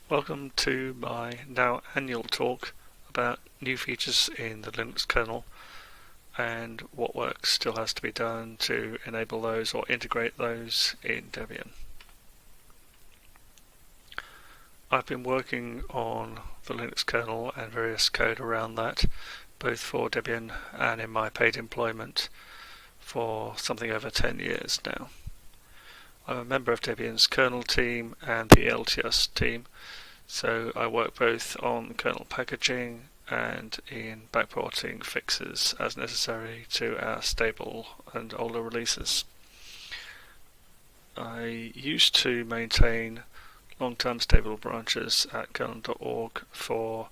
Welcome to my now annual talk about new features in the Linux kernel and what work still has to be done to enable those or integrate those in Debian. I've been working on the Linux kernel and various code around that, both for Debian and in my paid employment, for something over 10 years now. I'm a member of Debian's kernel team and the LTS team, so I work both on kernel packaging and in backporting fixes as necessary to our stable and older releases. I used to maintain long-term stable branches at kernel.org for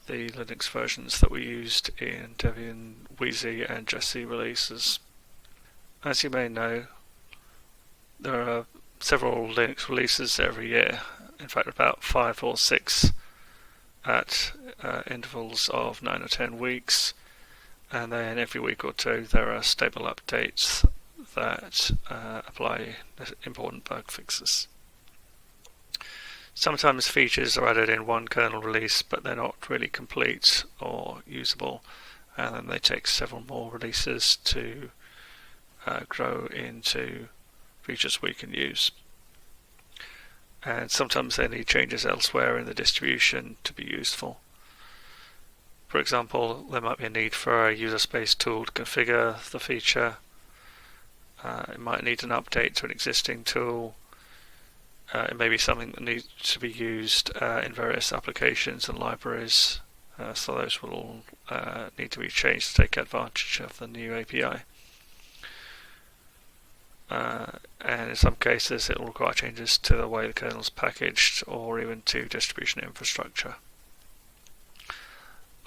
the Linux versions that we used in Debian, Wheezy and Jessie releases. As you may know, there are several Linux releases every year, in fact about 5 or 6 at intervals of 9 or 10 weeks, and then every week or two there are stable updates that apply important bug fixes. Sometimes features are added in one kernel release but they're not really complete or usable, and then they take several more releases to grow into features we can use. And sometimes they need changes elsewhere in the distribution to be useful. For example, there might be a need for a user space tool to configure the feature. It might need an update to an existing tool. It may be something that needs to be used in various applications and libraries, so those will all need to be changed to take advantage of the new API. And in some cases it will require changes to the way the kernel is packaged or even to distribution infrastructure.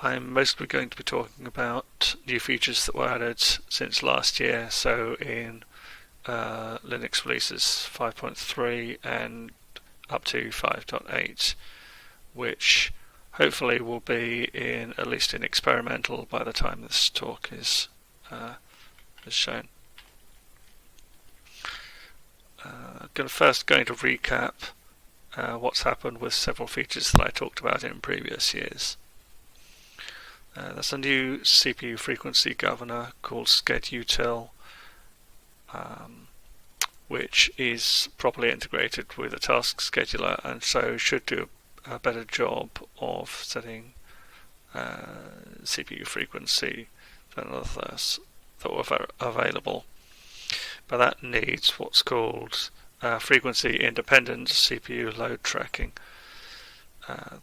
I'm mostly going to be talking about new features that were added since last year, so in Linux releases 5.3 and up to 5.8, which hopefully will be at least in experimental by the time this talk is shown. I'm first going to recap what's happened with several features that I talked about in previous years. There's a new CPU frequency governor called schedutil, which is properly integrated with a task scheduler and so should do a better job of setting CPU frequency than others that were available. But that needs what's called frequency independent CPU load tracking.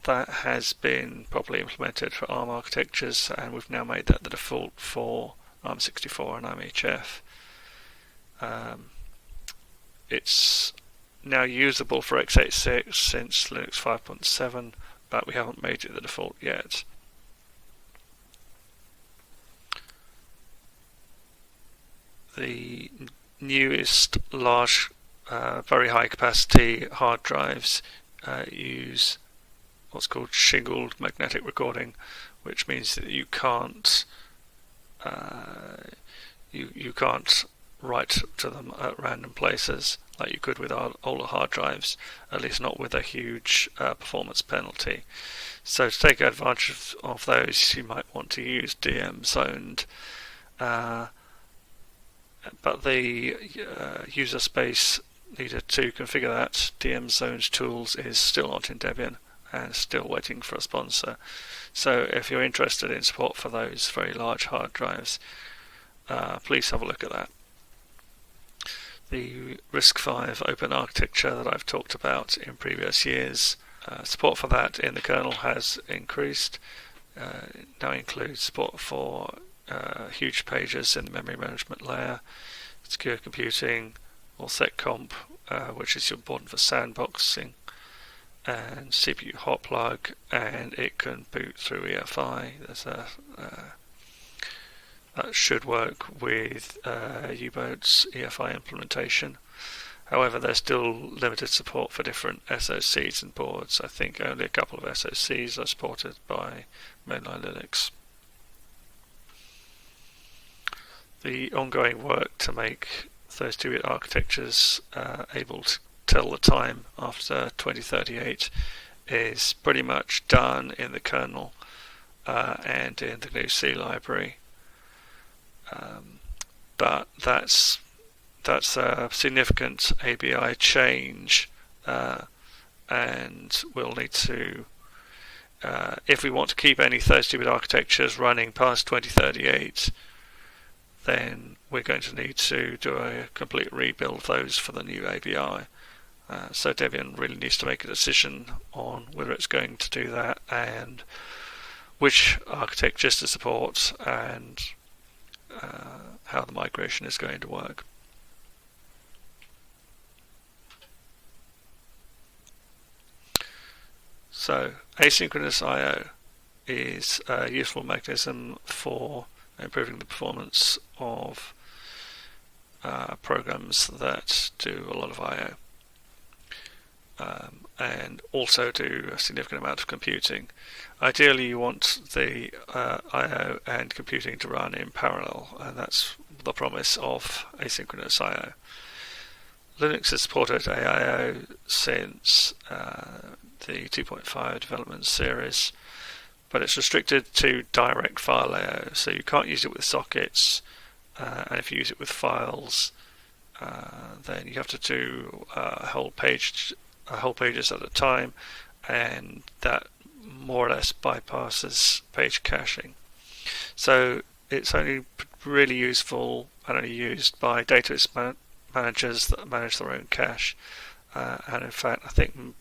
That has been properly implemented for ARM architectures, and we've now made that the default for ARM64 and ARMHF. It's now usable for x86 since Linux 5.7, but we haven't made it the default yet. The newest large, very high capacity hard drives use what's called shingled magnetic recording, which means that you can't you can't write to them at random places like you could with our older hard drives, at least not with a huge performance penalty. So to take advantage of those, you might want to use DM zoned, but the user space needed to configure that DM zoned tools is still not in Debian and still waiting for a sponsor. So if you're interested in support for those very large hard drives, please have a look at that. The RISC-V open architecture that I've talked about in previous years, support for that in the kernel has increased. It now includes support for huge pages in the memory management layer, secure computing, or seccomp, which is important for sandboxing, and CPU hot plug, and it can boot through EFI. That should work with U-Boat's EFI implementation. However, there's still limited support for different SoCs and boards. I think only a couple of SoCs are supported by mainline Linux. The ongoing work to make 32-bit architectures able to tell the time after 2038 is pretty much done in the kernel and in the GNU C library, but that's a significant ABI change, and we'll need to, if we want to keep any 32-bit architectures running past 2038, then we're going to need to do a complete rebuild of those for the new ABI. So Debian really needs to make a decision on whether it's going to do that and which architectures to support and how the migration is going to work. So asynchronous I/O is a useful mechanism for improving the performance of programs that do a lot of I/O. And also do a significant amount of computing. Ideally, you want the I/O and computing to run in parallel, and that's the promise of asynchronous I/O. Linux has supported AIO since the 2.5 development series, but it's restricted to direct file I/O, so you can't use it with sockets, and if you use it with files, then you have to do whole pages at a time, and that more or less bypasses page caching. So it's only really useful and only used by database managers that manage their own cache, and in fact I think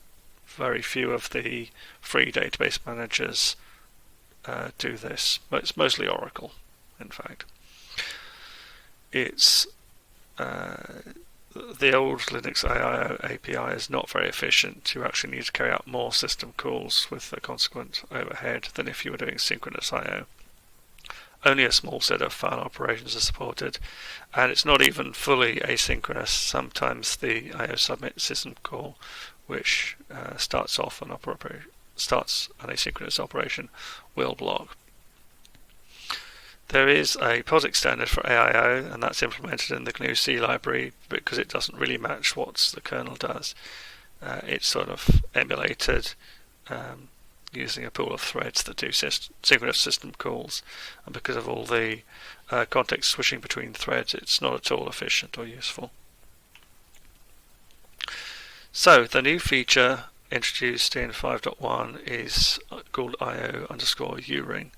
very few of the free database managers do this, but it's mostly Oracle, in fact. It's the old Linux IIO API is not very efficient. You actually need to carry out more system calls with the consequent overhead than if you were doing synchronous I/O. Only a small set of file operations are supported, and it's not even fully asynchronous. Sometimes the I/O submit system call, which starts an asynchronous operation, will block. There is a POSIX standard for AIO, and that's implemented in the GNU C library because it doesn't really match what the kernel does. It's sort of emulated using a pool of threads that do synchronous system calls, and because of all the context switching between threads, it's not at all efficient or useful. So the new feature introduced in 5.1 is called IO_Uring.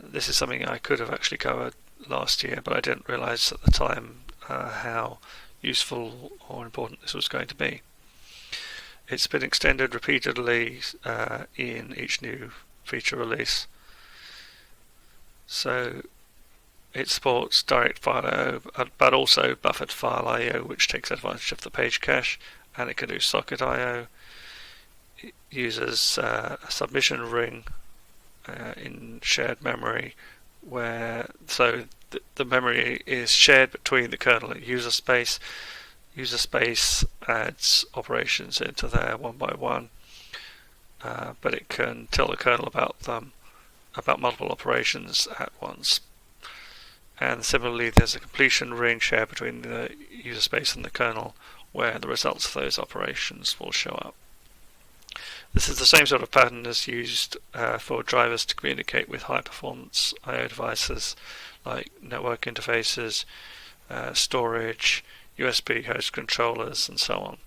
This is something I could have actually covered last year, but I didn't realize at the time how useful or important this was going to be. It's been extended repeatedly in each new feature release. So it supports direct file I/O, but also buffered file I/O, which takes advantage of the page cache, and it can do socket I/O. It uses a submission ring in shared memory, where the memory is shared between the kernel and user space. User space adds operations into there one by one, but it can tell the kernel about multiple operations at once. And similarly, there's a completion ring shared between the user space and the kernel, where the results of those operations will show up. This is the same sort of pattern as used for drivers to communicate with high-performance I/O devices like network interfaces, storage, USB host controllers, and so on.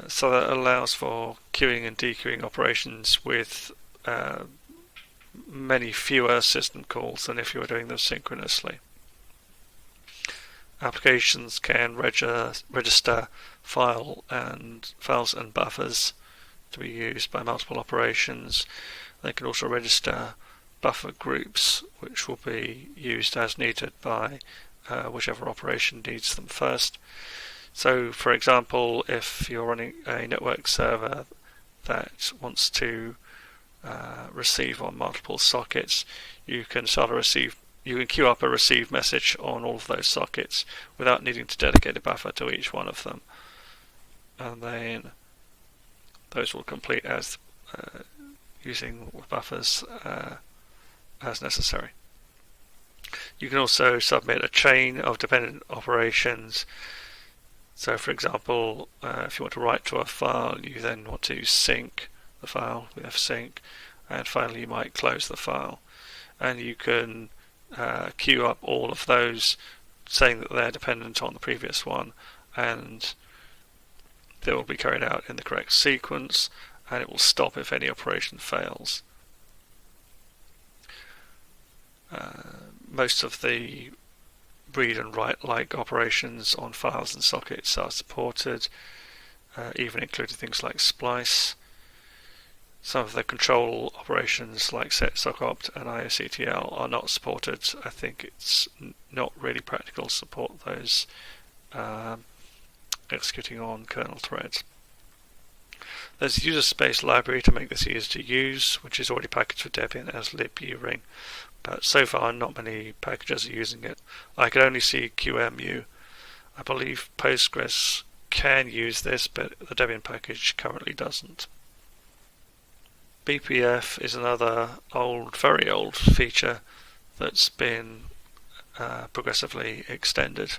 So that allows for queuing and dequeuing operations with many fewer system calls than if you were doing them synchronously. Applications can register files and buffers to be used by multiple operations. They can also register buffer groups, which will be used as needed by whichever operation needs them first. So, for example, if you're running a network server that wants to receive on multiple sockets, you can queue up a receive message on all of those sockets without needing to dedicate a buffer to each one of them, and then those will complete as using buffers as necessary. You can also submit a chain of dependent operations So for example, if you want to write to a file, you then want to sync the file with fsync, and finally you might close the file. And you can queue up all of those, saying that they're dependent on the previous one, and they will be carried out in the correct sequence, and it will stop if any operation fails. Most of the read and write like operations on files and sockets are supported, even including things like splice. Some of the control operations like set, socopt, and ioctl are not supported. I think it's not really practical to support those executing on kernel threads. There's a user space library to make this easy to use, which is already packaged for Debian as liburing, but so far not many packages are using it. I could only see QEMU. I believe Postgres can use this, but the Debian package currently doesn't. BPF is another very old feature that's been progressively extended.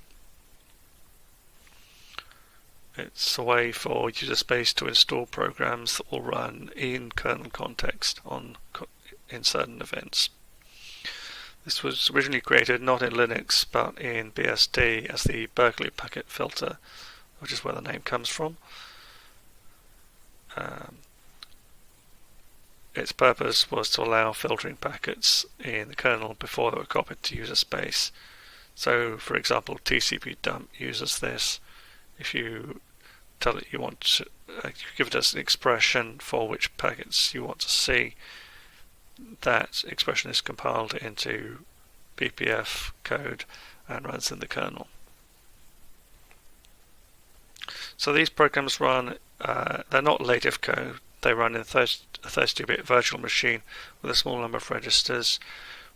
It's a way for user space to install programs that will run in kernel context in certain events. This was originally created not in Linux but in BSD as the Berkeley packet filter, which is where the name comes from. Its purpose was to allow filtering packets in the kernel before they were copied to user space. So, for example, TCP dump uses this. If you tell it you want to, you give it as an expression for which packets you want to see, that expression is compiled into BPF code and runs in the kernel. So these programs run, they're not native code. They run in a 32-bit virtual machine with a small number of registers,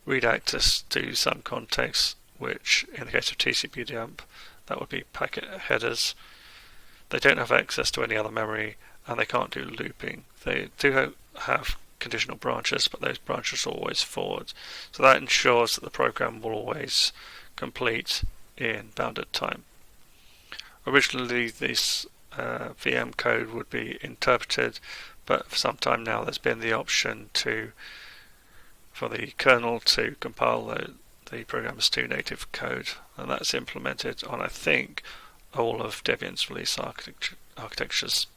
read access to some context, which in the case of TCP dump, that would be packet headers. They don't have access to any other memory, and they can't do looping. They do have conditional branches, but those branches are always forward. So that ensures that the program will always complete in bounded time. Originally, this VM code would be interpreted, but for some time now there's been the option for the kernel to compile the programs to native code, and that's implemented on, I think, all of Debian's release architectures.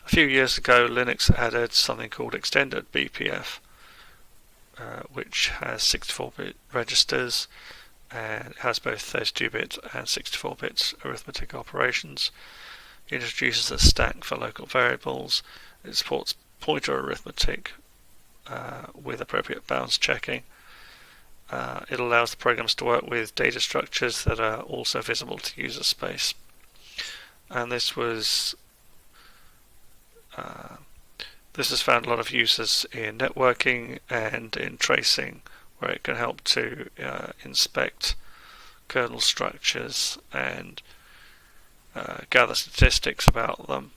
A few years ago, Linux added something called extended BPF, which has 64-bit registers, and it has both 32-bit and 64-bit arithmetic operations. It introduces a stack for local variables. It supports pointer arithmetic with appropriate bounds checking. It allows the programs to work with data structures that are also visible to user space. And this has found a lot of uses in networking and in tracing, where it can help to inspect kernel structures and gather statistics about them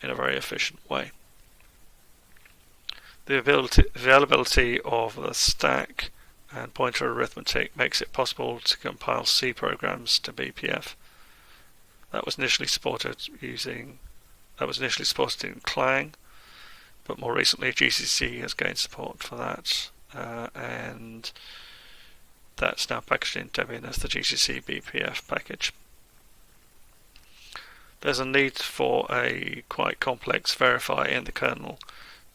in a very efficient way. The availability of the stack and pointer arithmetic makes it possible to compile C programs to BPF. That was initially supported in Clang, but more recently GCC has gained support for that, and that's now packaged in Debian as the GCC BPF package. There's a need for a quite complex verifier in the kernel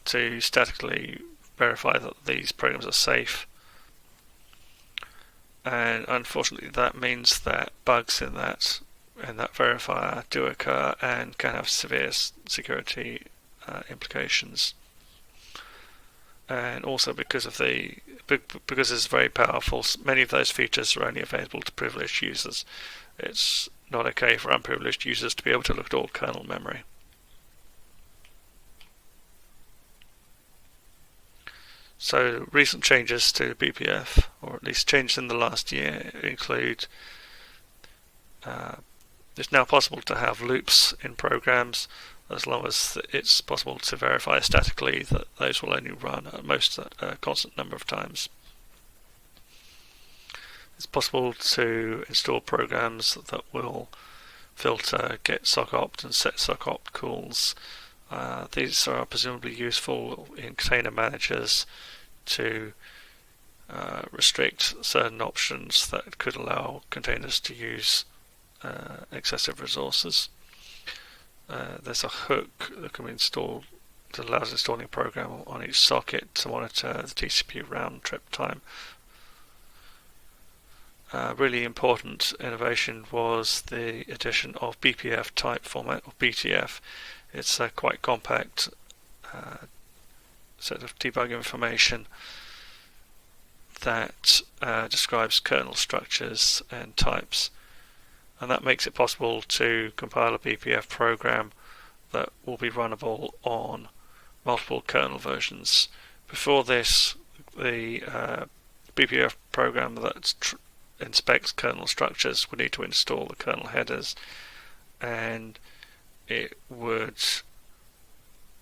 to statically verify that these programs are safe, and unfortunately that means that bugs in that verifier do occur and can have severe security implications. And also because it's very powerful, many of those features are only available to privileged users. It's not okay for unprivileged users to be able to look at all kernel memory. So recent changes to BPF, or at least changes in the last year, include it's now possible to have loops in programs as long as it's possible to verify statically that those will only run at most a constant number of times. It's possible to install programs that will filter get sock-opt and set sock-opt calls. These are presumably useful in container managers to restrict certain options that could allow containers to use excessive resources. There's a hook that can be installed that allows installing a program on each socket to monitor the TCP round trip time. Really important innovation was the addition of BPF type format, or BTF. It's a quite compact set of debug information that describes kernel structures and types, and that makes it possible to compile a BPF program that will be runnable on multiple kernel versions. Before this, the BPF program that inspects kernel structures would need to install the kernel headers, and it would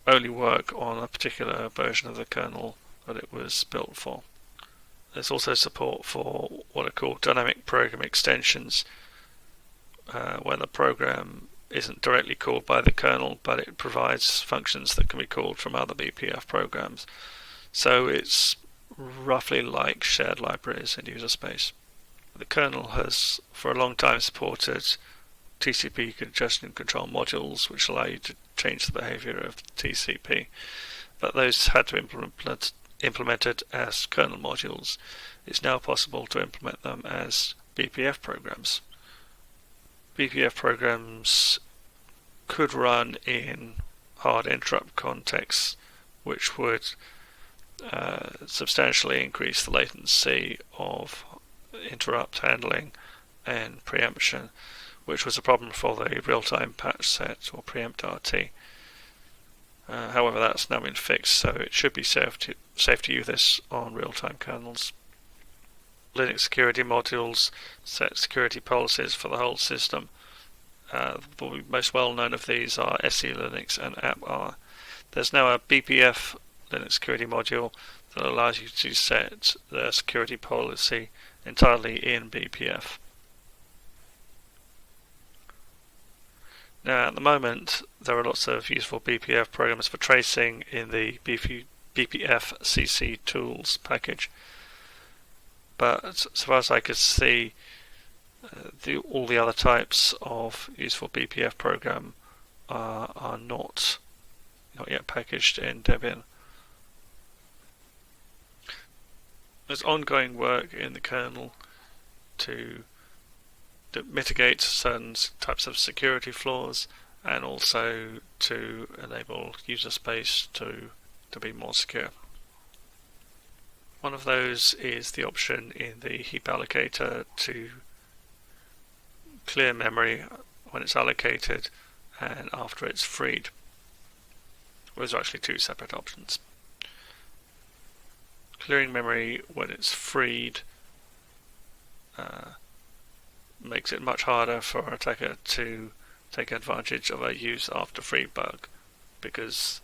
only work on a particular version of the kernel that it was built for. There's also support for what are called dynamic program extensions, where the program isn't directly called by the kernel, but it provides functions that can be called from other BPF programs. So it's roughly like shared libraries in user space. The kernel has for a long time supported TCP congestion control modules, which allow you to change the behavior of TCP, but those had to be implemented as kernel modules. It's now possible to implement them as BPF programs. BPF programs could run in hard interrupt contexts, which would substantially increase the latency of interrupt handling and preemption, which was a problem for the real-time patch set, or preempt RT. However, that's now been fixed, so it should be safe to use this on real-time kernels. Linux security modules set security policies for the whole system. The most well-known of these are SE Linux and AppR. There's now a BPF Linux security module that allows you to set the security policy entirely in BPF. Now, at the moment, there are lots of useful BPF programs for tracing in the BPF CC tools package, but as far as I could see, all the other types of useful BPF program are not yet packaged in Debian. There's ongoing work in the kernel to mitigate certain types of security flaws, and also to enable user space to be more secure. One of those is the option in the heap allocator to clear memory when it's allocated and after it's freed. Those are actually two separate options. Clearing memory when it's freed makes it much harder for an attacker to take advantage of a use after free bug, because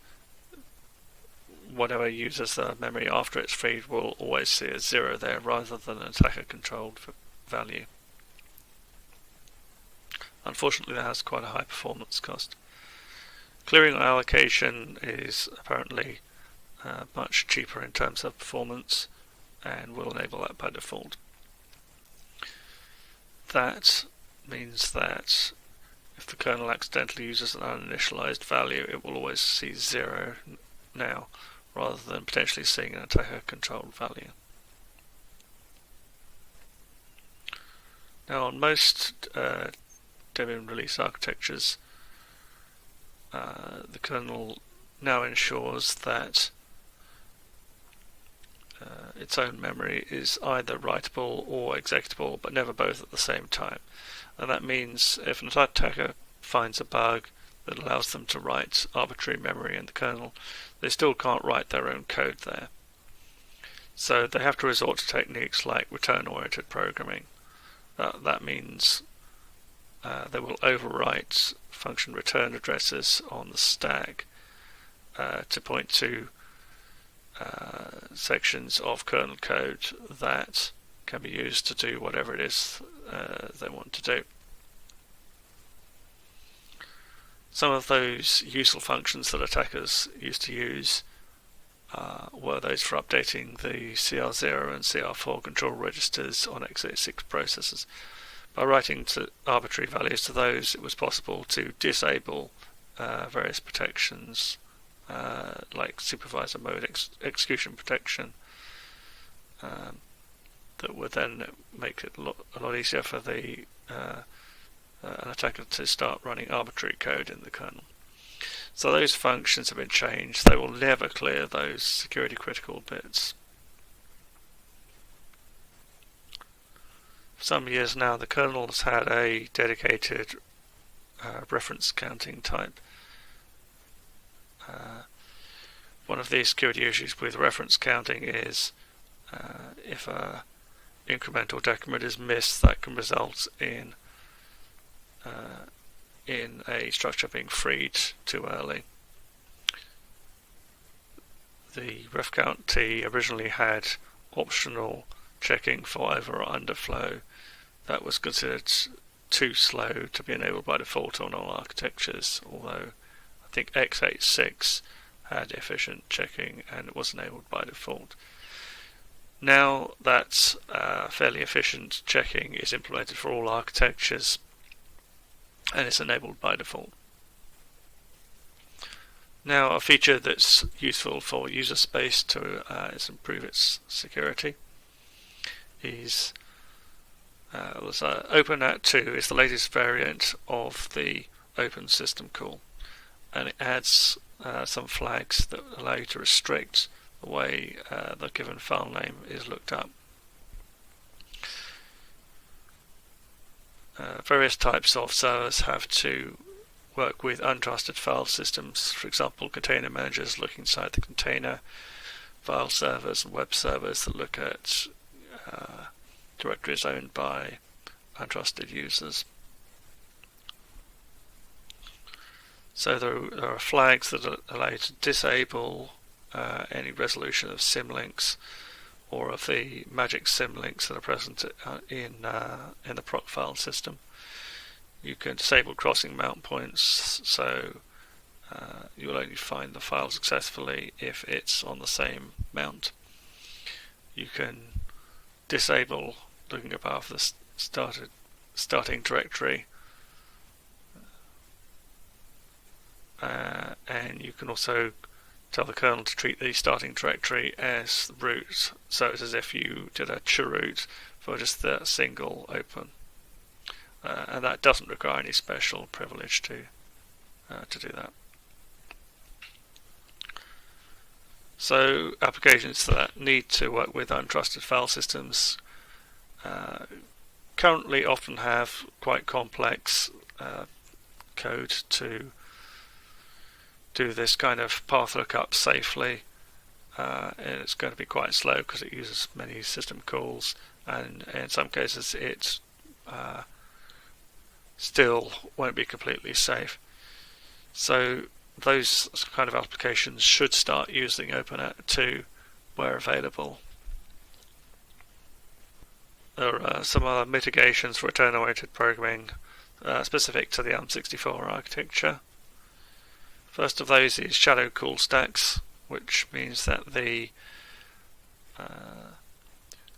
whatever uses the memory after it's freed will always see a 0 there rather than an attacker controlled value. Unfortunately, that has quite a high performance cost. Clearing on allocation is apparently much cheaper in terms of performance and will enable that by default. That means that if the kernel accidentally uses an uninitialized value, it will always see 0 now, rather than potentially seeing an attacker-controlled value. Now, on most Debian release architectures, the kernel now ensures that its own memory is either writable or executable, but never both at the same time. And that means if an attacker finds a bug that allows them to write arbitrary memory in the kernel, they still can't write their own code there. So they have to resort to techniques like return-oriented programming. That means they will overwrite function return addresses on the stack to point to sections of kernel code that can be used to do whatever it is they want to do. Some of those useful functions that attackers used to use were those for updating the CR0 and CR4 control registers on x86 processors. By writing to arbitrary values to those, it was possible to disable various protections like supervisor mode execution protection that would then make it a lot easier for the an attacker to start running arbitrary code in the kernel. So those functions have been changed. They will never clear those security critical bits. For some years now, the kernel has had a dedicated reference counting type. One of the security issues with reference counting is if a increment or decrement is missed, that can result in a structure being freed too early. The ref count T originally had optional checking for over or underflow. That was considered too slow to be enabled by default on all architectures, although I think x86 had efficient checking and it was enabled by default. Now that fairly efficient checking is implemented for all architectures and it's enabled by default. Now, a feature that's useful for user space to improve its security is OpenAT2 is the latest variant of the Open System Call, and it adds some flags that allow you to restrict the way the given file name is looked up. Various types of servers have to work with untrusted file systems, for example container managers look inside the container, file servers and web servers that look at directories owned by untrusted users. So there are flags that allow you to disable any resolution of symlinks or of the magic symlinks that are present in the proc file system. You can disable crossing mount points, so you will only find the file successfully if it's on the same mount. You can disable looking above the starting directory, and you can also tell the kernel to treat the starting directory as root, so it's as if you did a chroot for just the single open, and that doesn't require any special privilege to do that. So applications that need to work with untrusted file systems currently often have quite complex code to do this kind of path lookup safely, and it's going to be quite slow because it uses many system calls, and in some cases it still won't be completely safe. So those kind of applications should start using OpenAT2 where available. There are some other mitigations for return-oriented programming specific to the ARM64 architecture. First of those is shadow call stacks, which means that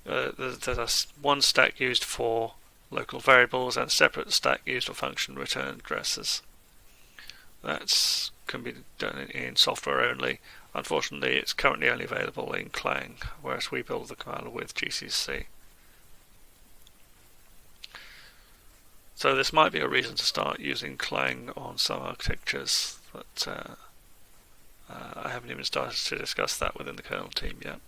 there's one stack used for local variables and a separate stack used for function return addresses. That can be done in software only. Unfortunately, it's currently only available in Clang, whereas we build the compiler with GCC. So this might be a reason to start using Clang on some architectures, but I haven't even started to discuss that within the kernel team yet.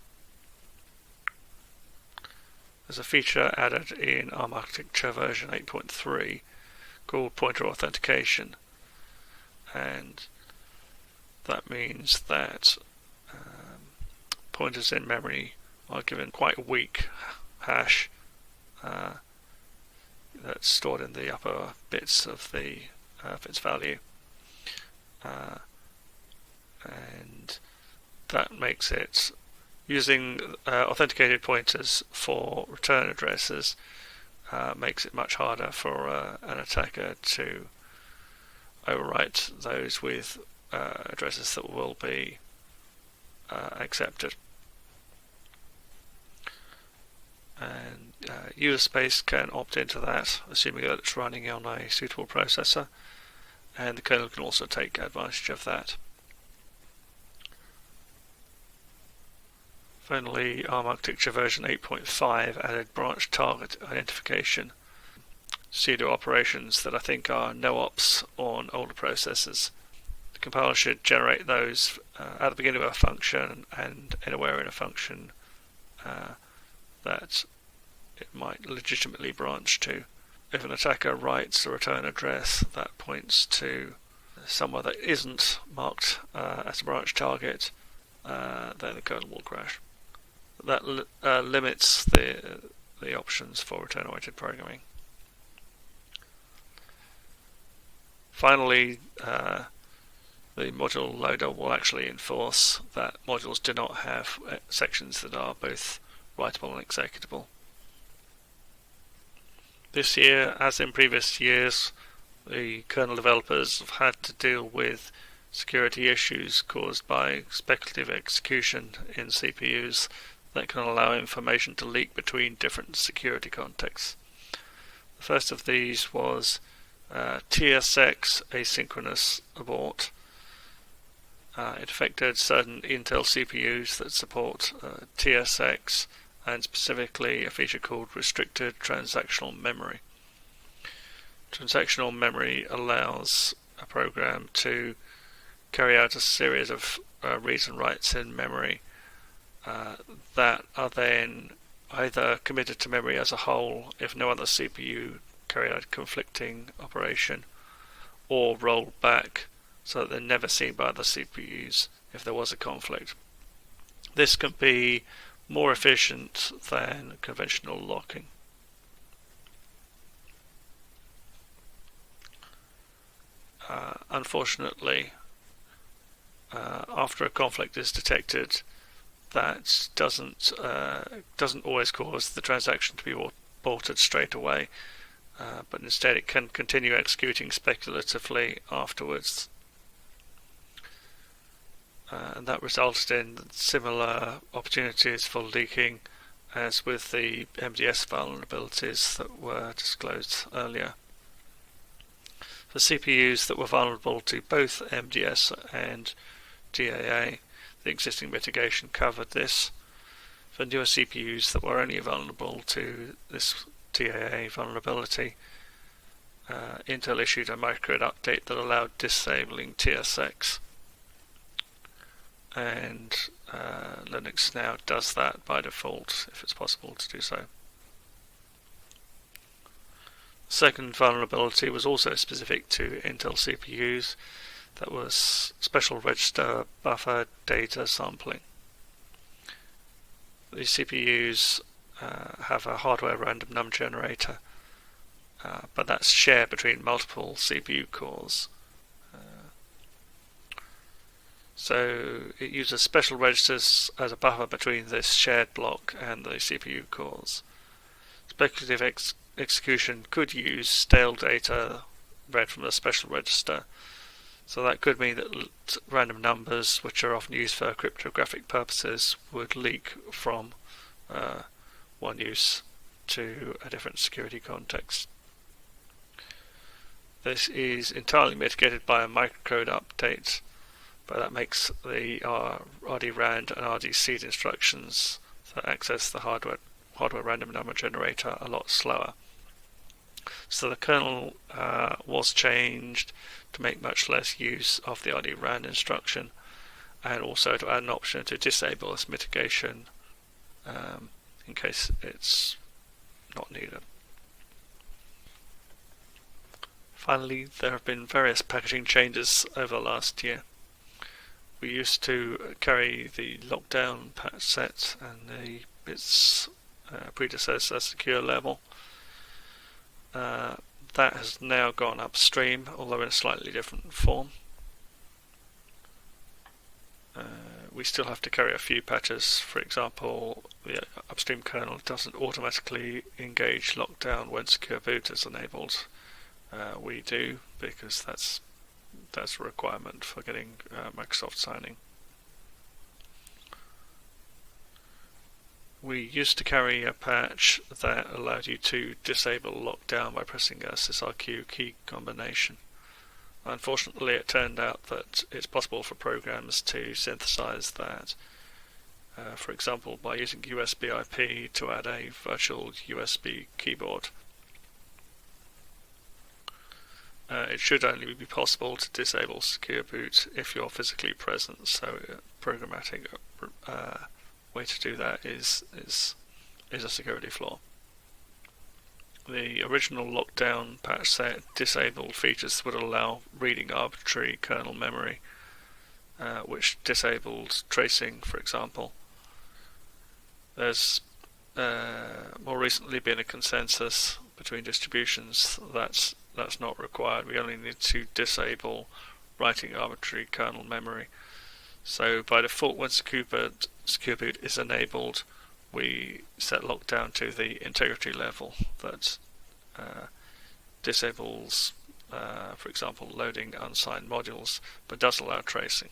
There's a feature added in ARM architecture version 8.3 called pointer authentication, and that means that pointers in memory are given quite a weak hash that's stored in the upper bits of its value, and that makes it Using authenticated pointers for return addresses makes it much harder for an attacker to overwrite those with addresses that will be accepted. And user space can opt into that, assuming that it's running on a suitable processor, and the kernel can also take advantage of that. Finally, ARM architecture version 8.5 added branch target identification, pseudo operations that I think are no-ops on older processors. The compiler should generate those at the beginning of a function and anywhere in a function that it might legitimately branch to. If an attacker writes a return address that points to somewhere that isn't marked as a branch target, then the kernel will crash. That limits the options for return-oriented programming. Finally, the module loader will actually enforce that modules do not have sections that are both writable and executable. This year, as in previous years, the kernel developers have had to deal with security issues caused by speculative execution in CPUs that can allow information to leak between different security contexts. The first of these was TSX asynchronous abort. It affected certain Intel CPUs that support TSX, and specifically a feature called restricted transactional memory. Transactional memory allows a program to carry out a series of reads and writes in memory that are then either committed to memory as a whole if no other CPU carried out a conflicting operation, or rolled back so that they're never seen by other CPUs if there was a conflict. This can be more efficient than conventional locking. Unfortunately, after a conflict is detected, that doesn't always cause the transaction to be aborted straight away, but instead it can continue executing speculatively afterwards. And that resulted in similar opportunities for leaking as with the MDS vulnerabilities that were disclosed earlier. For CPUs that were vulnerable to both MDS and DAA, the existing mitigation covered this. For newer CPUs that were only vulnerable to this DAA vulnerability, Intel issued a microcode update that allowed disabling TSX, and Linux now does that by default if it's possible to do so. The second vulnerability was also specific to Intel CPUs. That was special register buffer data sampling. These CPUs have a hardware random number generator, but that's shared between multiple CPU cores. So it uses special registers as a buffer between this shared block and the CPU cores. Speculative execution could use stale data read from the special register. So that could mean that random numbers, which are often used for cryptographic purposes, would leak from one use to a different security context. This is entirely mitigated by a microcode update, but that makes the RDRAND and RDSeed instructions that access the hardware random number generator a lot slower. So the kernel was changed to make much less use of the RDRAND instruction, and also to add an option to disable this mitigation in case it's not needed. Finally, there have been various packaging changes over the last year. We used to carry the lockdown patch set and its predecessor secure level. That has now gone upstream, although in a slightly different form. We we still have to carry a few patches. For example, the upstream kernel doesn't automatically engage lockdown when secure boot is enabled. We do, because that's a requirement for getting Microsoft signing. We used to carry a patch that allowed you to disable lockdown by pressing a SSRQ key combination. Unfortunately, it turned out that it's possible for programs to synthesize that. For example, by using USB IP to add a virtual USB keyboard. It should only be possible to disable secure boot if you're physically present, so a programmatic way to do that is a security flaw. The original lockdown patch set disabled features that would allow reading arbitrary kernel memory, which disabled tracing, for example. There's more recently been a consensus between distributions that's not required. We only need to disable writing arbitrary kernel memory. So by default, when secure boot is enabled, we set lockdown to the integrity level that disables, for example, loading unsigned modules, but does allow tracing.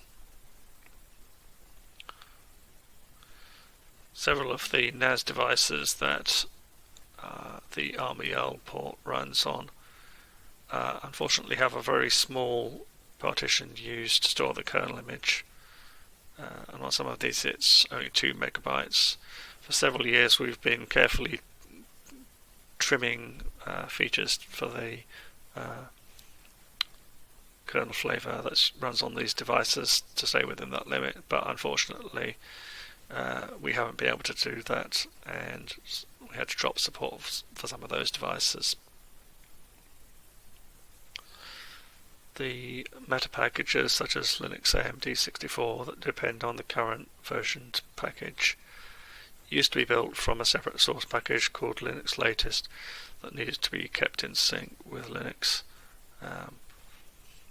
Several of the NAS devices that the ARM-EL port runs on unfortunately have a very small partition used to store the kernel image. And on some of these it's only 2 megabytes. For several years we've been carefully trimming features for the kernel flavor that runs on these devices to stay within that limit, but unfortunately we haven't been able to do that, and we had to drop support for some of those devices. The meta packages such as Linux AMD64 that depend on the current versioned package used to be built from a separate source package called Linux Latest that needed to be kept in sync with Linux.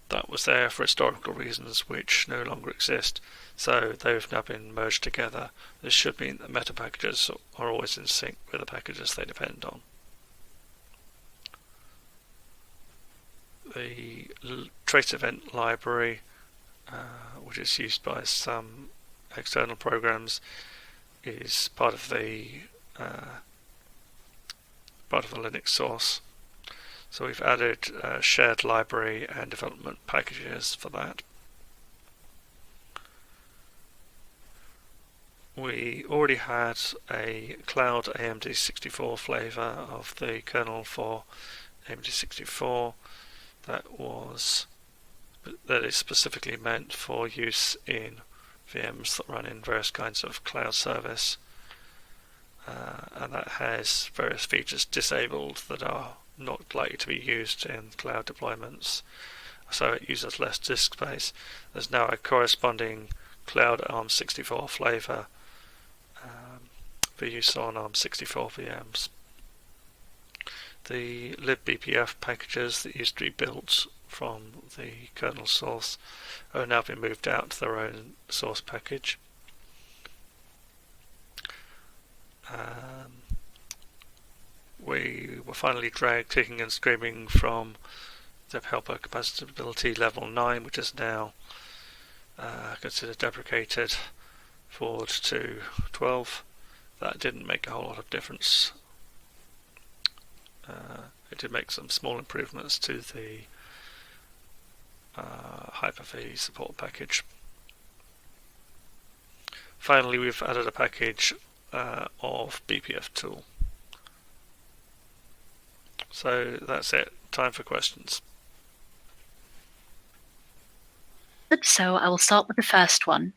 That was there for historical reasons which no longer exist, so they've now been merged together. This should mean that meta packages are always in sync with the packages they depend on. The trace event library, which is used by some external programs, is part of the Linux source. So we've added shared library and development packages for that. We already had a cloud AMD64 flavor of the kernel for AMD64 that is specifically meant for use in VMs that run in various kinds of cloud service, and that has various features disabled that are not likely to be used in cloud deployments, so it uses less disk space. There's now a corresponding cloud ARM64 flavor for use on ARM64 VMs. The libbpf packages that used to be built from the kernel source have now been moved out to their own source package. We were finally dragged kicking and screaming from DebHelper compatibility level 9, which is now considered deprecated, forward to 12. That didn't make a whole lot of difference. It did make some small improvements to the Hyper-V support package. Finally, we've added a package of BPF tool. So that's it. Time for questions. So I will start with the first one.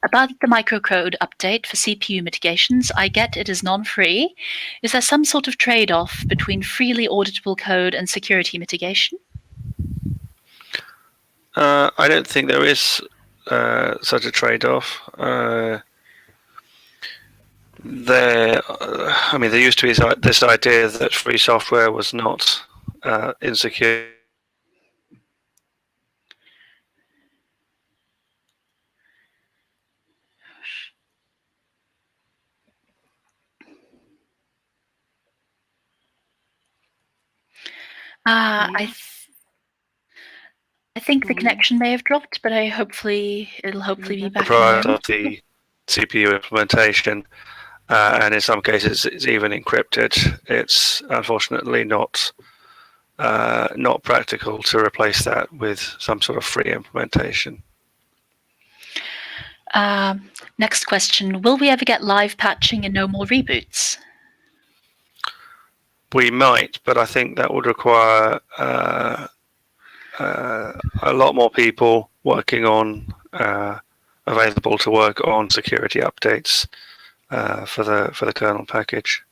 About the microcode update for CPU mitigations, I get it is non-free. Is there some sort of trade-off between freely auditable code and security mitigation? I don't think there is such a trade-off. There used to be this idea that free software was not insecure. I think the connection may have dropped, but it'll hopefully be back in a Prior moment. to the CPU implementation, and in some cases it's even encrypted. It's unfortunately not practical to replace that with some sort of free implementation. Next question: will we ever get live patching and no more reboots? We might, but I think that would require a lot more people working on available to work on security updates for the kernel package.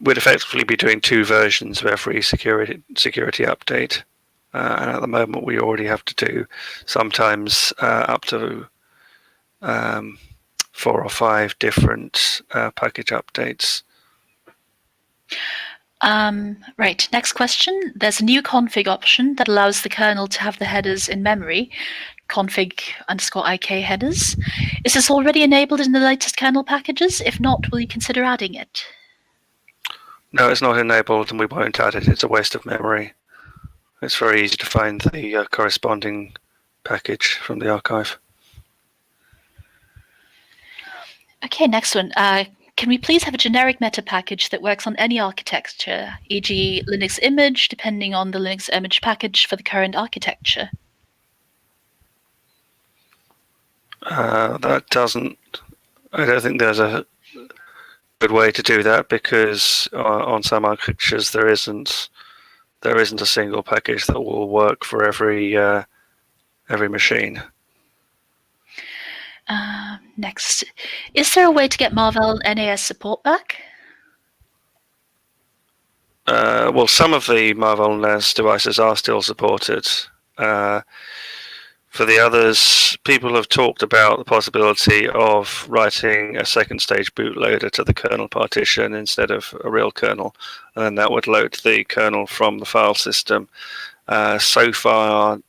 We'd effectively be doing 2 versions of every security update, and at the moment we already have to do sometimes up to 4 or 5 different package updates. Right, next question. There's a new config option that allows the kernel to have the headers in memory, config_ik headers. Is this already enabled in the latest kernel packages? If not, will you consider adding it? No, it's not enabled and we won't add it. It's a waste of memory. It's very easy to find the corresponding package from the archive. Okay, next one. Can we please have a generic meta package that works on any architecture, e.g. Linux image, depending on the Linux image package for the current architecture? That doesn't... I don't think there's a good way to do that, because on some architectures there isn't a single package that will work for every machine. Next, is there a way to get Marvell NAS support back? Well, some of the Marvell NAS devices are still supported. For the others, people have talked about the possibility of writing a second stage bootloader to the kernel partition instead of a real kernel, and then that would load the kernel from the file system. So far,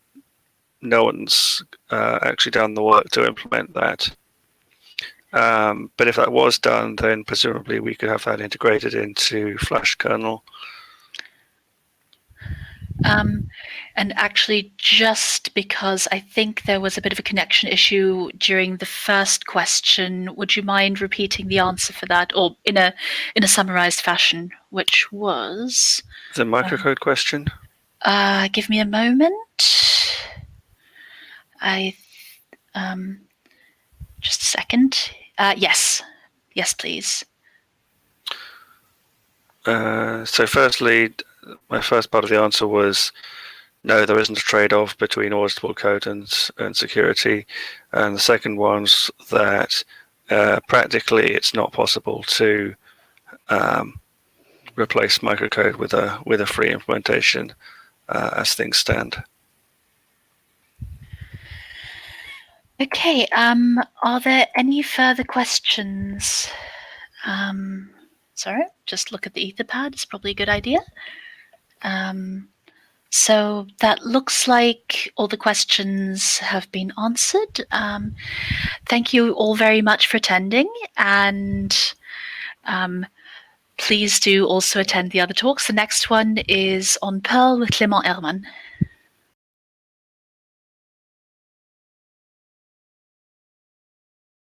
no one's actually done the work to implement that. But if that was done, then presumably we could have that integrated into Flash kernel. And actually, just because I think there was a bit of a connection issue during the first question, would you mind repeating the answer for that, or in a summarized fashion, which was the microcode question? Give me a moment. Just a second. Yes, please. So firstly, my first part of the answer was no, there isn't a trade-off between auditable code and security. And the second one's that practically it's not possible to replace microcode with a free implementation as things stand. Okay, are there any further questions? Sorry, just look at the Etherpad. It's probably a good idea. So that looks like all the questions have been answered. Thank you all very much for attending, and please do also attend the other talks. The next one is on Perl with Clément Herman.